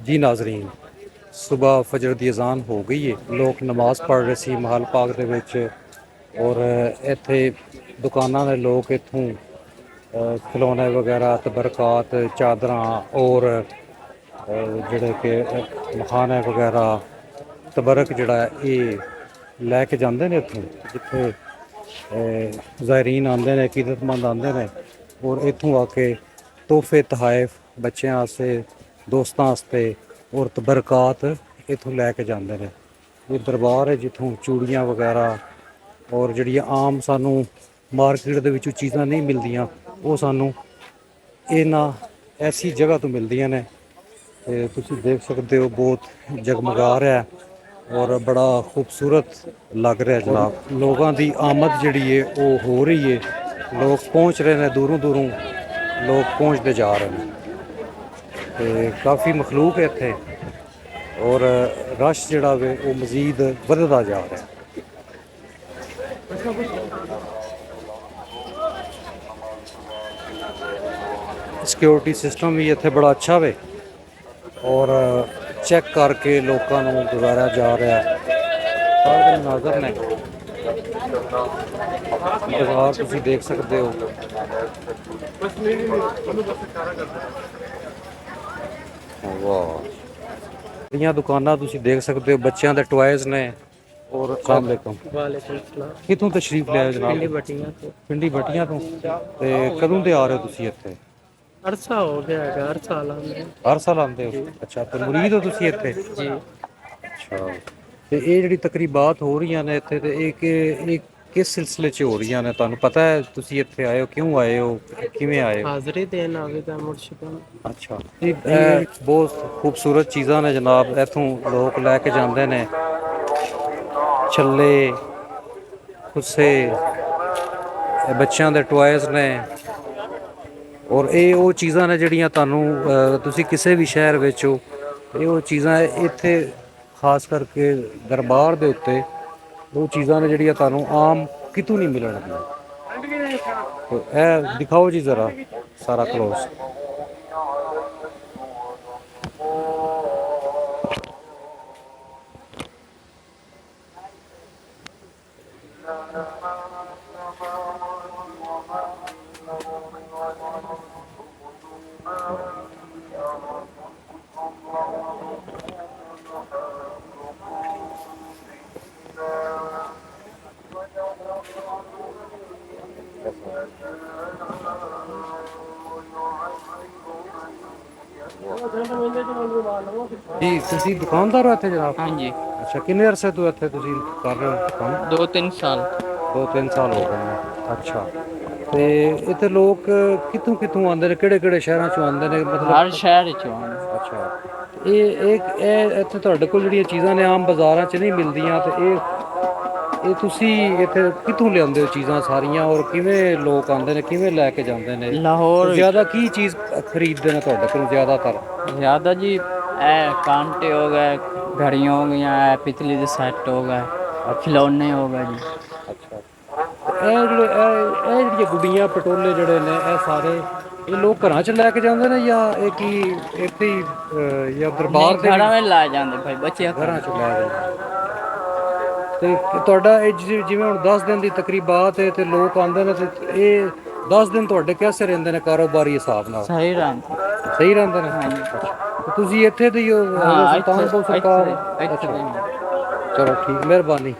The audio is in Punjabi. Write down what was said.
जी नाज़रीन, सुबह फजर ਦੀ ਅਜ਼ਾਨ ਹੋ ਗਈ ਹੈ। ਲੋਕ ਨਮਾਜ਼ ਪੜ੍ਹ ਰਹੇ ਸੀ ਮਹੱਲ ਪਾਕ ਦੇ ਵਿੱਚ ਔਰ ਇੱਥੇ ਦੁਕਾਨਾਂ ਦੇ ਲੋਕ ਇੱਥੋਂ ਖਿਲੌਣੇ ਵਗੈਰਾ ਤਬਰਕਾਤ ਚਾਦਰਾਂ ਔਰ ਜਿਹੜੇ ਕਿ ਮਖਾਨੇ ਵਗੈਰਾ ਤਬਰਕ ਜਿਹੜਾ ਇਹ ਲੈ ਕੇ ਜਾਂਦੇ ਨੇ ਇੱਥੋਂ, ਜਿੱਥੇ ਜ਼ਾਇਰੀਨ ਆਉਂਦੇ ਨੇ, ਅਕੀਦਤਮੰਦ ਆਉਂਦੇ ਨੇ ਔਰ ਇੱਥੋਂ ਆ ਕੇ ਤੋਹਫੇ ਤਹਾਇਫ ਬੱਚਿਆਂ ਵਾਸਤੇ ਦੋਸਤਾਂ ਵਾਸਤੇ ਔਰ ਤਬਰਕਾਤ ਇੱਥੋਂ ਲੈ ਕੇ ਜਾਂਦੇ ਨੇ। ਇਹ ਦਰਬਾਰ ਹੈ ਜਿੱਥੋਂ ਚੂੜੀਆਂ ਵਗੈਰਾ ਔਰ ਜਿਹੜੀਆਂ ਆਮ ਸਾਨੂੰ ਮਾਰਕੀਟ ਦੇ ਵਿੱਚੋਂ ਚੀਜ਼ਾਂ ਨਹੀਂ ਮਿਲਦੀਆਂ ਉਹ ਸਾਨੂੰ ਇਹਨਾਂ ਐਸੀ ਜਗ੍ਹਾ ਤੋਂ ਮਿਲਦੀਆਂ ਨੇ। ਤੇ ਤੁਸੀਂ ਦੇਖ ਸਕਦੇ ਹੋ ਬਹੁਤ ਜਗਮਗਾ ਰਿਹਾ ਔਰ ਬੜਾ ਖੂਬਸੂਰਤ ਲੱਗ ਰਿਹਾ ਜਨਾਬ। ਲੋਕਾਂ ਦੀ ਆਮਦ ਜਿਹੜੀ ਹੈ ਉਹ ਹੋ ਰਹੀ ਹੈ, ਲੋਕ ਪਹੁੰਚ ਰਹੇ ਨੇ, ਦੂਰੋਂ ਦੂਰੋਂ ਲੋਕ ਪਹੁੰਚਦੇ ਜਾ ਰਹੇ ਨੇ ਤੇ ਕਾਫੀ ਮਖਲੂਕ ਹੈ ਇੱਥੇ ਔਰ ਰਸ਼ ਜਿਹੜਾ ਵੇ ਉਹ ਮਜ਼ੀਦ ਵੱਧਦਾ ਜਾ ਰਿਹਾ। ਸਿਕਿਉਰਿਟੀ ਸਿਸਟਮ ਵੀ ਇੱਥੇ ਬੜਾ ਅੱਛਾ ਵੇ ਔਰ ਚੈੱਕ ਕਰਕੇ ਲੋਕਾਂ ਨੂੰ ਗੁਜ਼ਾਰਿਆ ਜਾ ਰਿਹਾ। ਸਾਰੇ ਨਾਜ਼ਰ ਨੇ, ਬਾਜ਼ਾਰ ਤੁਸੀਂ ਦੇਖ ਸਕਦੇ ਹੋ। ਵਾਹ, ਇਹ ਦੁਕਾਨਾਂ ਤੁਸੀਂ ਦੇਖ ਸਕਦੇ ਹੋ, ਬੱਚਿਆਂ ਦੇ ਟੁਆਇਜ਼ ਨੇ। ਔਰ अस्सलाम वालेकुम। वालेकुम सलाम। ਕਿੱਥੋਂ ਤਸ਼ਰੀਫ ਲਿਆਏ ਜਨਾਬ? पिंडी बटियां तो ਪਿੰਡੀ ਬੱਟੀਆਂ ਤੋਂ। ਤੇ ਕਦੋਂ ਦੇ ਆ ਰਹੇ ਹੋ ਤੁਸੀਂ ਇੱਥੇ? अरसा हो गया है, हर साल आते हैं। ਹਰ ਸਾਲ ਆਉਂਦੇ ਹੋ? ਅੱਛਾ, ਤੇ ਮੁਰੀਦ ਹੋ ਤੁਸੀਂ ਇੱਥੇ? जी ਅੱਛਾ, ਤੇ ਇਹ ਜਿਹੜੀ ਤਕਰੀਬਾਤ ਹੋ ਰਹੀਆਂ ਨੇ ਇੱਥੇ, ਤੇ ਇਹ ਕਿਸ ਸਿਲਸਿਲੇ 'ਚ ਹੋ ਰਹੀਆਂ ਨੇ? ਤੁਹਾਨੂੰ ਪਤਾ ਹੈ ਤੁਸੀਂ ਇੱਥੇ ਆਏ ਹੋ, ਕਿਉਂ ਆਏ ਹੋ, ਕਿਵੇਂ ਆਏ ਹੋ? हाजिरी देन आवेदा मुर्शिदा। ਅੱਛਾ, ਇਹ ਬਹੁਤ ਖੂਬਸੂਰਤ ਚੀਜ਼ਾਂ ਨੇ ਜਨਾਬ, ਇੱਥੋਂ ਲੋਕ ਲੈ ਕੇ ਜਾਂਦੇ ਨੇ। ਛੱਲੇ, ਖੁੱਸੇ, ਇਹ ਬੱਚਿਆਂ ਦੇ ਟੁਆਇਜ਼ ਨੇ ਔਰ ਇਹ ਉਹ ਚੀਜ਼ਾਂ ਨੇ ਜਿਹੜੀਆਂ ਤੁਹਾਨੂੰ ਤੁਸੀਂ ਕਿਸੇ ਵੀ ਸ਼ਹਿਰ ਵਿੱਚ ਹੋ, ਇਹ ਉਹ ਚੀਜ਼ਾਂ ਇੱਥੇ ਖਾਸ ਕਰਕੇ ਦਰਬਾਰ ਦੇ ਉੱਤੇ ਉਹ ਚੀਜ਼ਾਂ ਨੇ ਜਿਹੜੀਆਂ ਤੁਹਾਨੂੰ ਆਮ ਕਿਤੋਂ ਨਹੀਂ ਮਿਲਣਗੀਆਂ। ਇਹ ਦਿਖਾਓ ਜੀ ਜ਼ਰਾ ਸਾਰਾ ਕਲੋਜ਼। ਜੀ ਤੁਸੀਂ ਦੁਕਾਨਦਾਰ ਹੋ ਇੱਥੇ ਜਨਾਬ? हाँ जी, ਅੱਛਾ, ਕਿੰਨੇ ਅਰਸੇ ਤੋਂ ਇੱਥੇ ਤੁਸੀਂ ਕਰ ਰਹੇ ਹੋ ਕੰਮ? 2-3 साल। 2-3 ਸਾਲ ਹੋ ਗਏ ਨੇ। ਅੱਛਾ, ਤੇ ਇੱਥੇ ਲੋਕ ਕਿੱਥੋਂ ਕਿੱਥੋਂ ਆਉਂਦੇ ਨੇ, ਕਿਹੜੇ ਕਿਹੜੇ ਸ਼ਹਿਰਾਂ ਚੋਂ ਆਉਂਦੇ ਨੇ ਮਤਲਬ? हर शहर चो आने। ਅੱਛਾ, ਇਹ ਇੱਥੇ ਤੁਹਾਡੇ ਕੋਲ ਜਿਹੜੀਆਂ ਚੀਜ਼ਾਂ ਨੇ ਆਮ ਬਾਜ਼ਾਰਾਂ 'ਚ ਨਹੀਂ ਮਿਲਦੀਆਂ, ਤੇ ਇਹ ਤੁਸੀਂ ਇੱਥੇ ਕਿੱਥੋਂ ਲਿਆਉਂਦੇ ਹੋ ਚੀਜ਼ਾਂ ਸਾਰੀਆਂ ਔਰ ਕਿਵੇਂ ਲੋਕ ਆਉਂਦੇ ਨੇ, ਕਿਵੇਂ ਲੈ ਕੇ ਜਾਂਦੇ ਨੇ? लाहौर ਜ਼ਿਆਦਾ ਕੀ ਚੀਜ਼ ਖਰੀਦਦੇ ਨੇ ਤੁਹਾਡੇ ਕੋਲ ਜ਼ਿਆਦਾਤਰ? ज़्यादा जी, ए कांटे हो गए, घड़ियाँ हो गई, पितली के सेट हो गए, खिलौने हो गए जी। ਅੱਛਾ, ਇਹ ਜਿਹੜੀਆਂ ਗੁੱਡੀਆਂ ਪਟੋਲੇ ਜਿਹੜੇ ਨੇ ਇਹ ਸਾਰੇ ਇਹ ਲੋਕ ਘਰਾਂ 'ਚ ਲੈ ਕੇ ਜਾਂਦੇ ਨੇ ਜਾਂ ਇਹ ਕੀ ਇੱਥੇ ਹੀ ਜਾਂ ਦਰਬਾਰ ਦੇ घरा में ला जाते भाई बच्चे। ਘਰਾਂ 'ਚ ਲੈ ਜਾਂਦੇ? ਤੇ ਤੁਹਾਡਾ ਇਹ ਜਿਵੇਂ ਹੁਣ 10 ਦਿਨ ਦੀ ਤਕਰੀਬਾਤ ਹੈ ਤੇ ਲੋਕ ਆਉਂਦੇ ਨੇ, ਤੇ ਇਹ 10 ਦਿਨ ਤੁਹਾਡੇ ਕਿਵੇਂ ਰਹਿੰਦੇ ਨੇ ਕਾਰੋਬਾਰੀ ਹਿਸਾਬ ਨਾਲ? सही रहा। ਸਹੀ ਰਹਿੰਦੇ ਨੇ? हाँ जी, ਤੇ ਤੁਸੀਂ ਇੱਥੇ ਦੇ ਹੀ ਹੋ हाँ ਸੁਲਤਾਨਪੁਰ ਸਰਕਾਰ? ਚਲੋ ਠੀਕ, ਮਿਹਰਬਾਨੀ।